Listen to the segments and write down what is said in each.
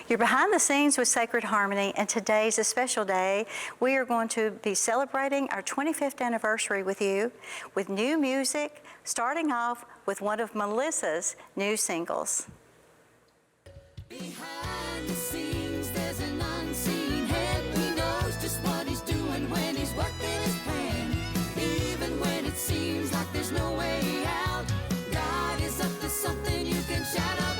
You're behind the scenes with Sacred Harmony, and today's a special day. We are going to be celebrating our 25th anniversary with you with new music, starting off with one of Melissa's new singles. Behind the scenes, there's an unseen head. He knows just what he's doing when he's working his plan. Even when it seems like there's no way out, God is up to something you can shout about.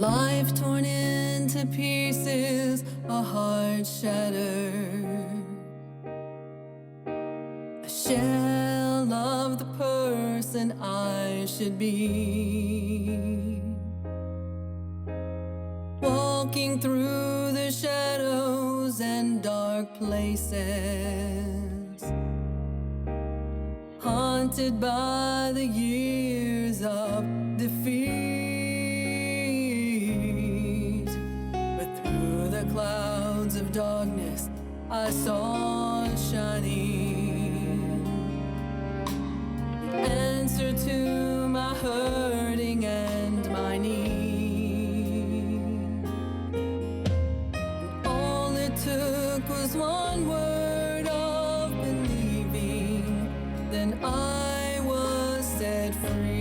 Life torn into pieces, a heart shattered, a shell of the person I should be, walking through the shadows and dark places, haunted by the years of defeat. Clouds of darkness I saw shining, the answer to my hurting and my need. And all it took was one word of believing, then I was set free.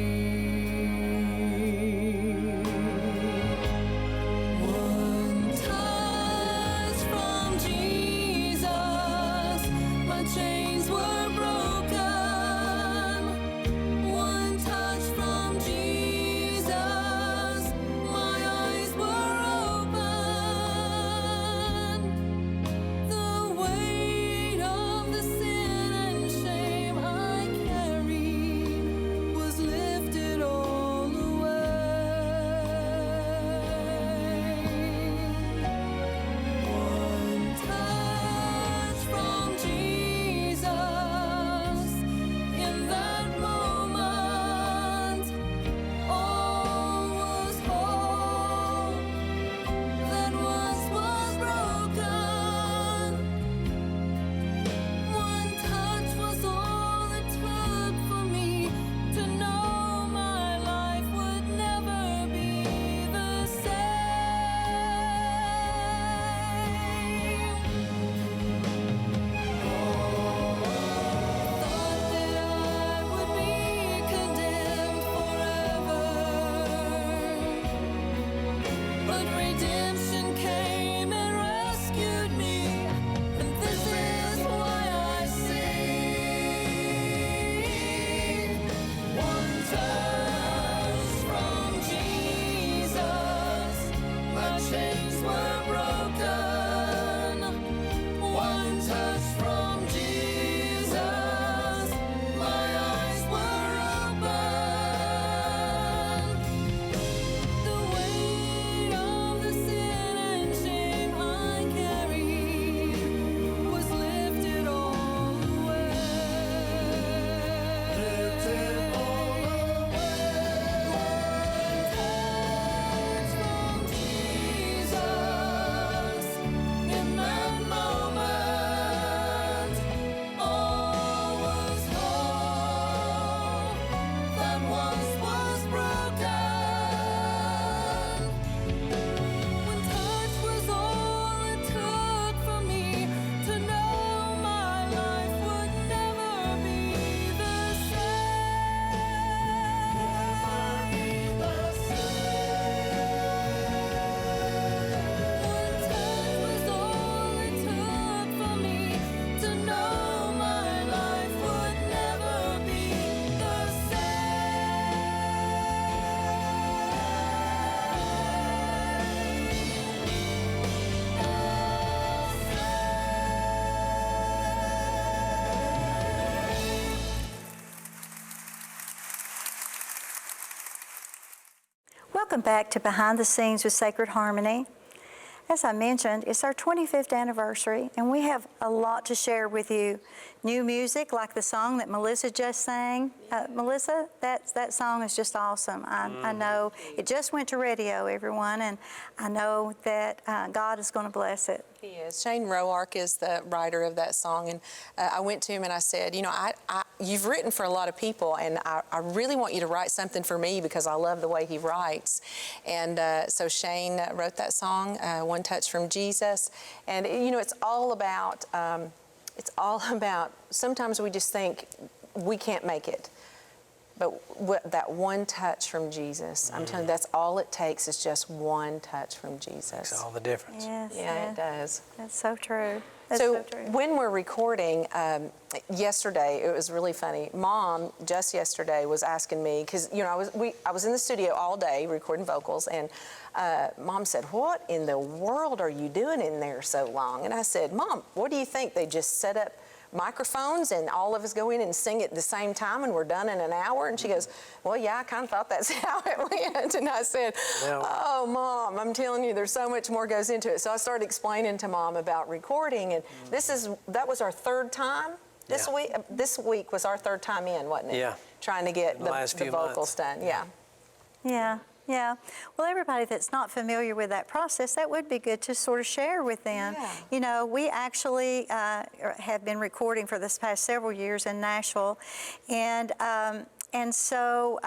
Welcome back to Behind the Scenes with Sacred Harmony. as I mentioned, it's our 25th anniversary, and we have a lot to share with you. New music, like the song that Melissa just sang. Melissa, that song is just awesome. I know it just went to radio, everyone, and I know that God is going to bless it. He is. Shane Roark is the writer of that song, and I went to him and I said, you know, you've written for a lot of people, and I really want you to write something for me because I love the way he writes. And so Shane wrote that song, One Touch from Jesus, and you know, it's all about, sometimes we just think we can't make it. But that one touch from Jesus, I'm telling you, that's all it takes is just one touch from Jesus. Makes all the difference. Yes, Yeah, it does. That's so true. That's So so true. when we're recording, yesterday, it was really funny. Mom, just yesterday, was asking me, because, you know, I was in the studio all day recording vocals, and Mom said, what in the world are you doing in there so long? And I said, Mom, what do you think? They just set up microphones and all of us go in and sing at the same time and we're done in an hour? And she goes, well, yeah, I kind of thought that's how it went. And I said, oh, Mom, I'm telling you, there's so much more goes into it. So I started explaining to Mom about recording, and that was our third time this week. This week was our third time in, wasn't it? Yeah. Trying to get the vocals done. Yeah. Yeah. Yeah. Well, everybody that's not familiar with that process, that would be good to sort of share with them. Yeah. You know, we actually have been recording for this past several years in Nashville, and so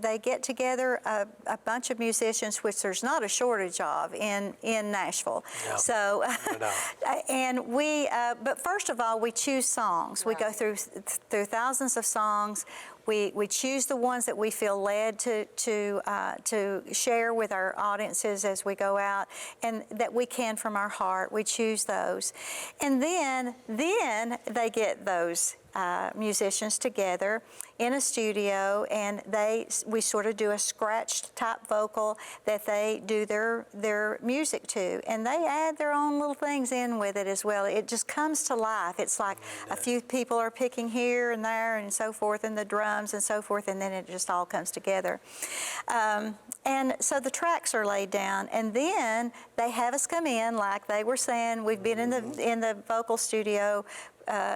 they get together a bunch of musicians, which there's not a shortage of in Nashville. No, so, not at all. and but first of all, we choose songs. Right. We go through thousands of songs. We choose the ones that we feel led to share with our audiences as we go out, and that we can from our heart. We choose those, and then they get those musicians together in a studio, and we sort of do a scratched type vocal that they do their music to, and they add their own little things in with it as well. It just comes to life. It's like a few people are picking here and there and so forth, and the drums and so forth, and then it just all comes together. And so the tracks are laid down, and then they have us come in, like they were saying. We've been in the vocal studio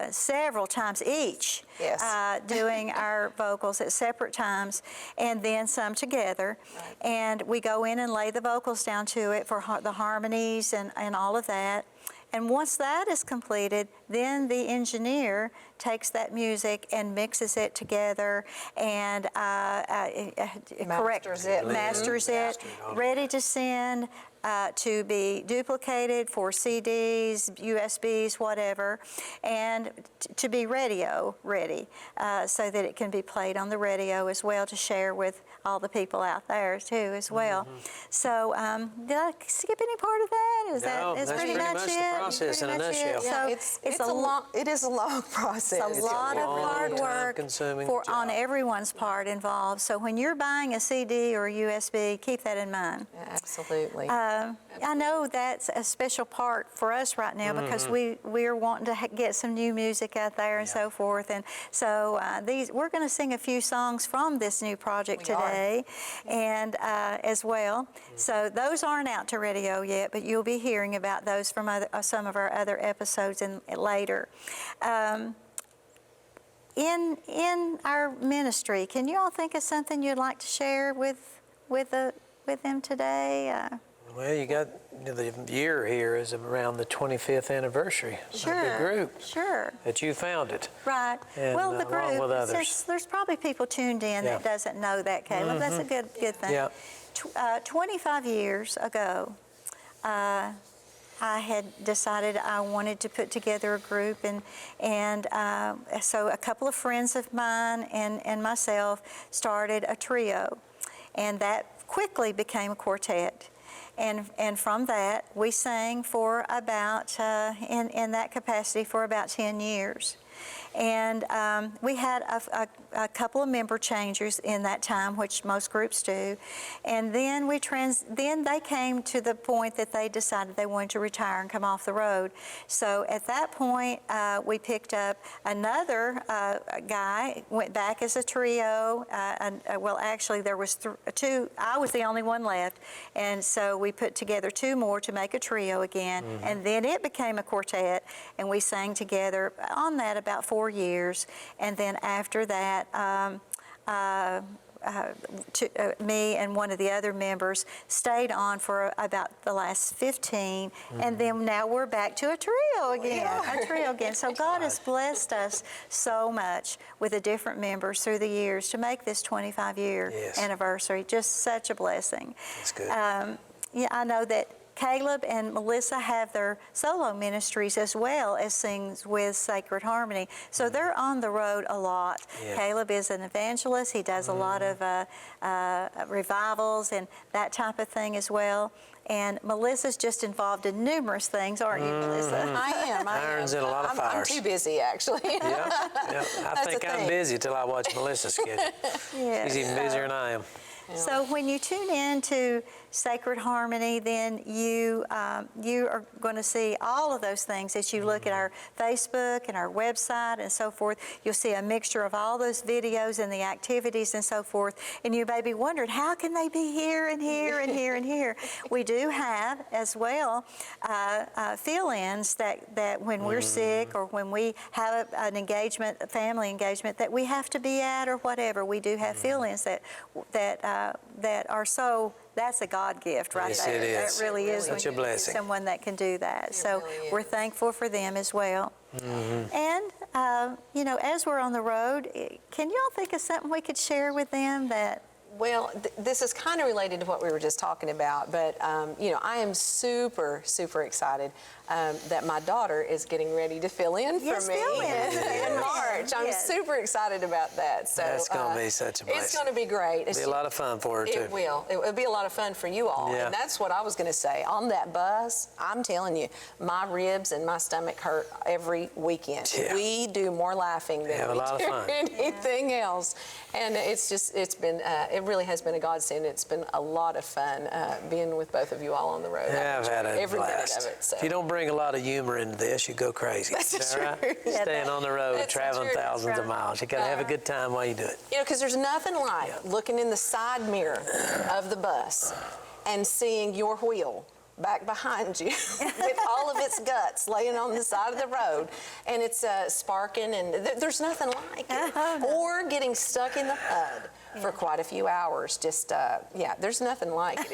several times each, Yes. doing our vocals at separate times, and then some together. Right. And we go in and lay the vocals down to it for the harmonies and all of that. And once that is completed, then the engineer takes that music and mixes it together and Masters it. masters it, ready to send to be duplicated for CDs, USBs, whatever, and to be radio ready, so that it can be played on the radio as well to share with all the people out there too as well. So did I skip any part of that? That's pretty much the process in a nutshell. So it is a long process. it's a lot of hard work time-consuming on job. everyone's part involved. So when you're buying a CD or a USB, keep that in mind. Yeah, absolutely. I know that's a special part for us right now because we're wanting to get some new music out there and so forth. And so we're going to sing a few songs from this new project today, and as well. So those aren't out to radio yet, but you'll be hearing about those from some of our other episodes later. In our ministry, can you all think of something you'd like to share with them today? Well, you got the year here is around the 25th anniversary of the group Sure. that you founded. Right. And, Well, the along with group, others. since there's probably people tuned in that doesn't know that, Caleb. That's a good thing. Yeah. 25 years ago, I had decided I wanted to put together a group, and so a couple of friends of mine and myself started a trio, and that quickly became a quartet. And from that, we sang for about, in that capacity, for about 10 years. And we had a couple of member changes in that time, which most groups do. And then then they came to the point that they decided they wanted to retire and come off the road. So at that point, we picked up another guy, went back as a trio. Well, actually, there was two. I was the only one left. And so we put together two more to make a trio again. And then it became a quartet, and we sang together on that about 4 years. And then after that, me and one of the other members stayed on for about the last 15, and then now we're back to a trio again. So God has blessed us so much with the different members through the years to make this 25-year anniversary just such a blessing. That's good. Yeah, I know that Caleb and Melissa have their solo ministries as well as sings with Sacred Harmony. So they're on the road a lot. Yeah. Caleb is an evangelist. He does a lot of revivals and that type of thing as well. And Melissa's just involved in numerous things, aren't you, Melissa? I am. Irons in a lot of fires. I'm too busy, actually. Yeah. I think I'm busy till I watch Melissa's schedule. Yes. She's even busier than I am. So when you tune in to Sacred Harmony, then you are going to see all of those things as you look at our Facebook and our website and so forth. You'll see a mixture of all those videos and the activities and so forth. And you may be wondering, how can they be here and here and here and here? We do have as well fill-ins that when we're sick or when we have an engagement, a family engagement that we have to be at or whatever. We do have fill-ins that are so. That's a God gift right Yes, there. it is. That really is Such a when you get blessing. someone that can do that. So really we're is. thankful for them as well. And, as we're on the road, can y'all think of something we could share with them that... Well, this is kind of related to what we were just talking about, but, I am super, super excited that my daughter is getting ready to fill in for me fill in. in March. I'm Yes. super excited about that. So That's going to be such a blessing. It's going to be great. It'll be a lot of fun for her, too. It will. It will be a lot of fun for you all. Yeah. And that's what I was going to say. On that bus, I'm telling you, my ribs and my stomach hurt every weekend. Yeah. We do more laughing than Have a we lot of do fun. anything else. And it's been, it really has been a godsend. It's been a lot of fun being with both of you all on the road. Yeah, I've had a every blast. minute of it. So. If you don't bring a lot of humor into this, you go crazy. That's Is that true. right? Yeah, Staying on the road, that's traveling true. thousands of miles. You got to have a good time while you do it. Because there's nothing like looking in the side mirror of the bus and seeing your wheel back behind you with all of its guts laying on the side of the road, and it's sparking, and there's nothing like it. Or getting stuck in the mud for quite a few hours. Just, there's nothing like it.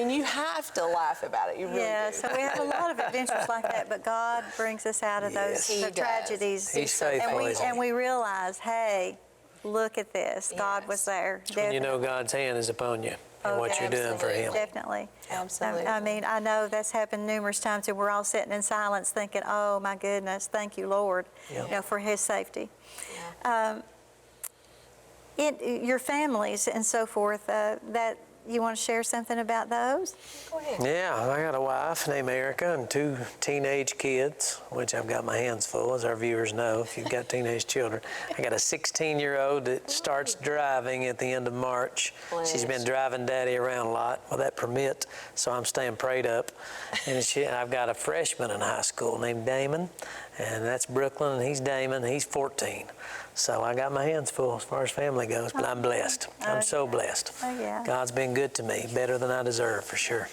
You have to laugh about it. You really do. So we have a lot of adventures like that, but God brings us out of Yes. those He the does. tragedies. He's faithful, isn't he? And we realize, hey, look at this. God was there. When you know God's hand is upon you and what you're doing for Him. Definitely. Absolutely. I know that's happened numerous times, and we're all sitting in silence thinking, oh, my goodness, thank you, Lord, for His safety. Your families and so forth, that you want to share something about those? Go ahead. Yeah, I got a wife named Erica and 2 teenage kids, which I've got my hands full, as our viewers know, if you've got teenage children. I got a 16-year-old that starts driving at the end of March. She's been driving Daddy around a lot with that permit, so I'm staying prayed up. And I've got a freshman in high school named Damon, and that's Brooklyn, and he's Damon, he's 14. So I got my hands full as far as family goes, but I'm blessed. I'm so blessed. Oh, yeah. God's been good to me, better than I deserve, for sure.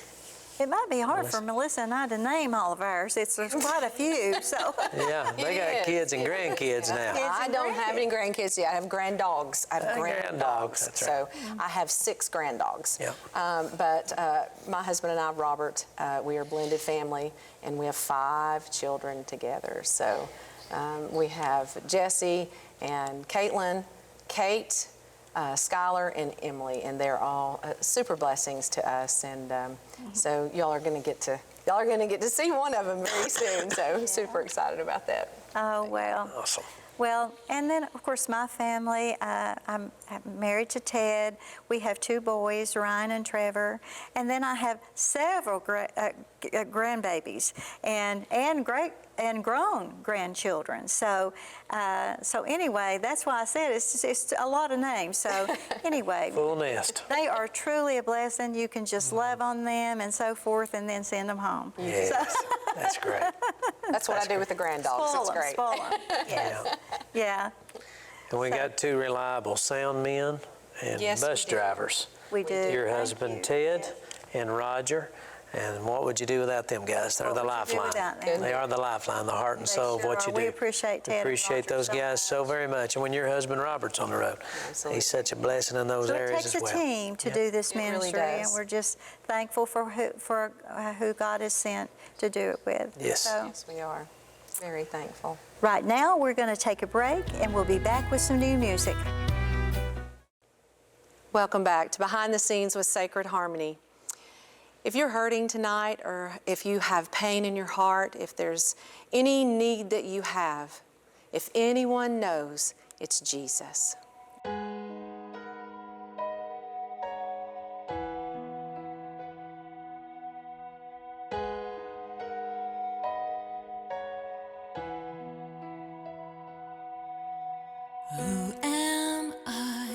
It might be hard for Melissa and I to name all of ours. There's quite a few, so. Yeah, they got kids and grandkids now. I don't have any grandkids yet. I have granddogs. I have granddogs, that's right. So I have 6 granddogs. Yeah. But my husband and I, Robert, we are a blended family, and we have 5 children together. So we have Jesse and Caitlin, Kate, Skylar, and Emily, and they're all super blessings to us. And so y'all are going to get to see one of them very soon. So super excited about that. Oh, well. Awesome. Well, and then, of course, my family, I'm married to Ted. We have 2 boys, Ryan and Trevor. And then I have several grandbabies and grown grandchildren. So anyway, that's why I said it's a lot of names. So anyway. Full nest. They are truly a blessing. You can just love on them and so forth and then send them home. Yes, that's great. That's what I do with the granddogs. It's great. Spoil them. Yes. Yeah. And we got 2 reliable sound men and Yes, we bus do. drivers. We do. Your Thank husband you. Ted Yes. and Roger. And what would you do without them guys? They're What the would you do lifeline. without them? They are the lifeline, the heart and They soul of sure what you are. do. We appreciate Ted and Appreciate Roger those so guys so much. very much. And when your husband Robert's on the road, Absolutely. he's such a blessing in those So it areas takes as a well. team to Yep. do this It really ministry, and does. we're just thankful for who God has sent to do it with. Yes. So, Yes, we are. Very thankful. right now, we're going to take a break, and we'll be back with some new music. Welcome back to Behind the Scenes with Sacred Harmony. If you're hurting tonight, or if you have pain in your heart, if there's any need that you have, if anyone knows, it's Jesus. Who am I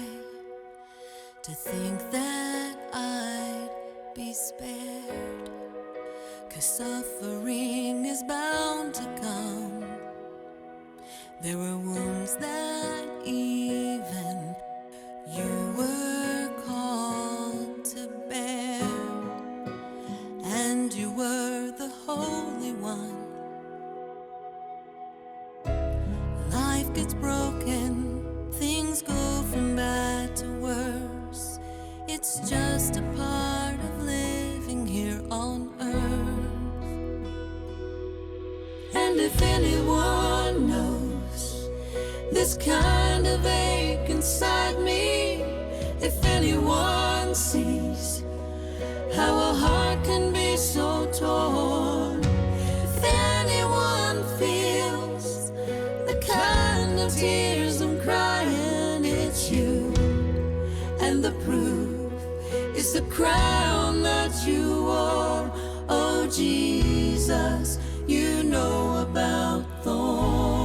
to think that I'd be spared? 'Cause suffering is bound to come. There were wounds that even you were called to bear, and you were the Holy One. Life gets broken, things go from bad to worse. It's just a part of living here on earth. And if anyone knows this kind of ache inside me, if anyone sees how a heart can be so torn, if anyone feels the kind of tears I'm crying, it's you. And the proof is the crown that you wore. Oh Jesus, you know about thorns.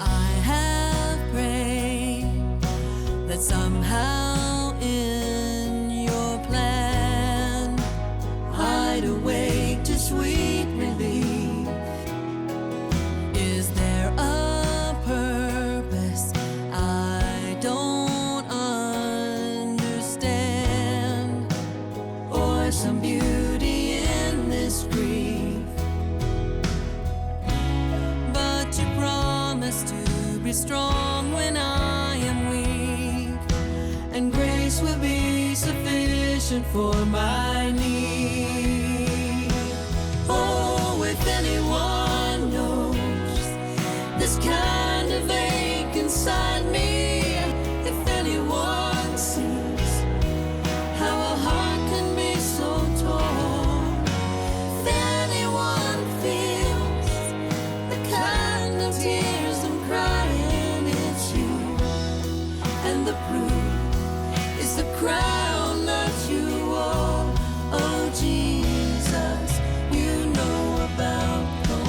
I have prayed that somehow in your plan I'd awake to sweet relief. Is there a purpose I don't understand, or some beauty in this grief? But you promise to be strong when I am weak, and grace will be sufficient for my need. Oh, if anyone knows this kind of ache inside me, if anyone sees how a heart can be so torn, if anyone feels the kind of tears I'm crying, it's you. And the proof is the crown that you wore. Oh Jesus, you know about thorns.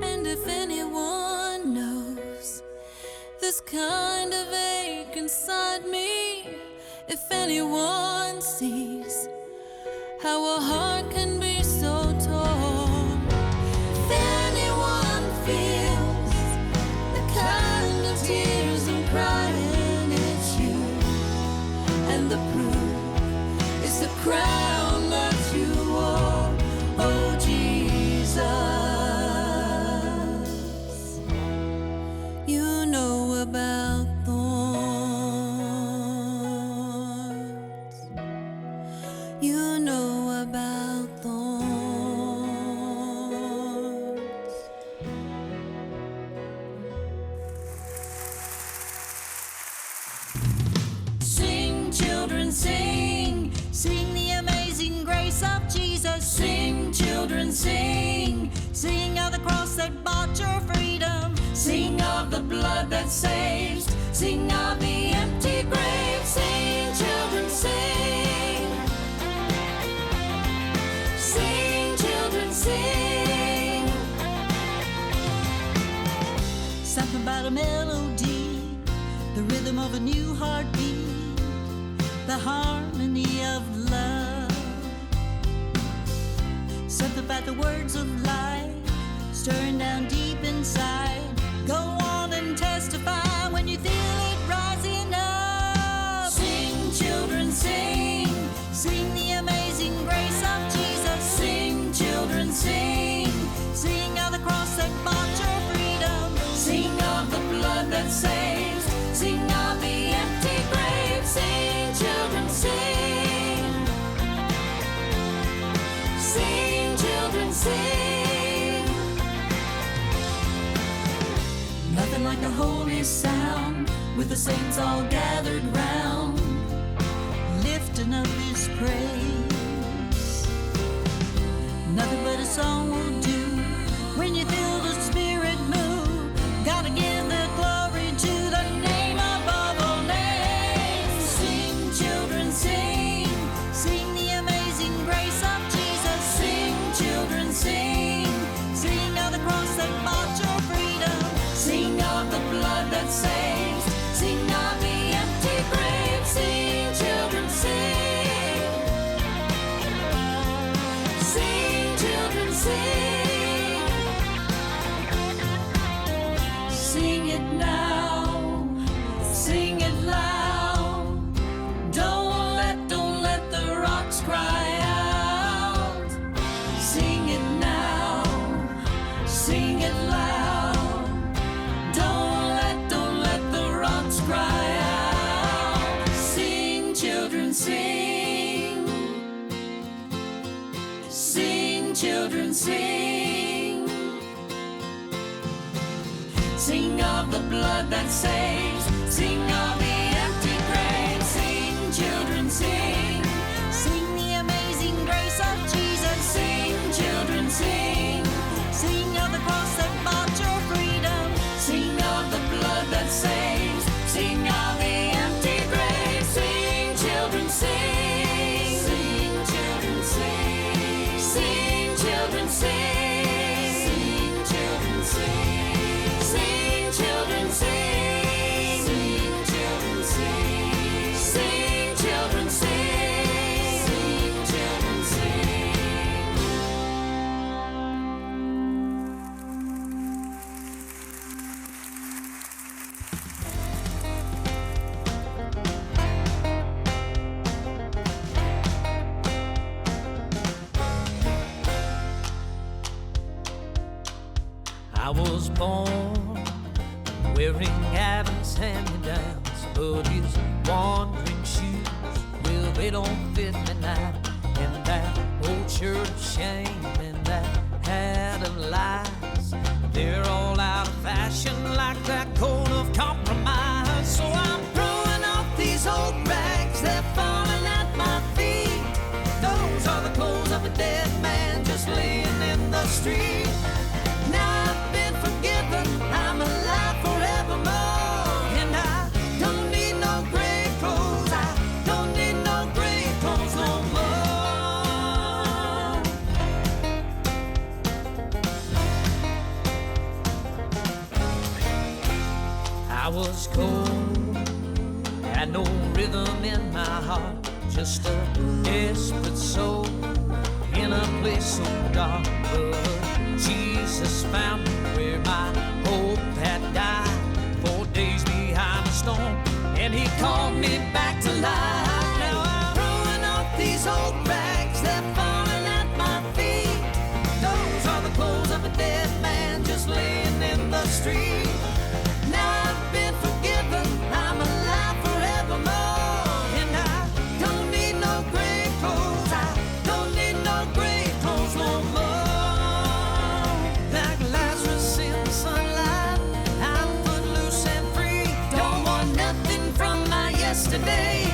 And if anyone knows this kind of ache inside me, if anyone sees how a heart can be so torn, if anyone feels the kind of tears I'm crying, it's you. And the proof is the crown that you wore. Oh Jesus, you know about thorns. You know about thorns. sing. Sing of the cross that bought your freedom. Sing of the blood that saves. Sing of the empty grave. Sing, children, sing. Sing, children, sing. Something about a melody, the rhythm of a new heartbeat, the harmony of love. Something about the words of life, stirring down deep inside. Go on and testify when you feel it rising up. Sing, children, sing. Sing the amazing grace of Jesus. Sing, children, sing. Sing of the cross that bought your freedom. Sing of the blood that saves. Sing of the empty grave. Sing, children, sing. Sing, children, sing. Nothing like a holy sound with the saints all gathered round, lifting up His praise. Nothing but a song will do when you feel the Spirit move. Gotta give the glory to the name above all names. Sing, children, sing. Sing the amazing grace of Jesus. Sing, children, sing. Sing of the cross that bought your freedom. Sing of the blood that saves. Sing of the empty grave. Sing, children, sing. Sing, children, sing. Sing it now. Sing it loud. Don't let the rocks cry out. Sing it now. Sing it loud. Don't let the rocks cry out. Sing, children, sing. Sing, children, sing. Sing of the blood that saves. Sing of the empty grave. Sing, children, sing. Sing the amazing grace of Jesus. Sing, children, sing. Sing of the cross that bought your freedom. Sing of the blood that saves. Sing of the empty grave. Sing, children, sing. Sing, children, sing. Sing, children, sing. Sing, children, sing. Sing, children, sing. Sing, children, sing. Sing, children, sing. Sing, children, sing. I was born wearing Adam's hand-me-downs, but his wandering shoes, well, they don't fit me now. And that old shirt of shame and that hat of lies, they're all out of fashion like that coat of compromise. So I'm throwing off these old rags, they're falling at my feet. Those are the clothes of a dead man just laying in the street. Now I've been forgiven, I'm alive forevermore. And I don't need no gray clothes, I don't need no gray clothes no more. I was cold, had no rhythm in my heart, just a desperate soul in a place so dark. But Jesus found me where my hope had died, 4 days behind the storm, and He called me back to life. Now I'm throwing off these old rags, they're falling at my feet. Those are the clothes of a dead man just laying in the street. Now I've been forgiven, I'm alive forevermore. And I don't need no gray clothes, I don't need no gray clothes no more. Like Lazarus in the sunlight, I'm put loose and free. Don't want nothing from my yesterday.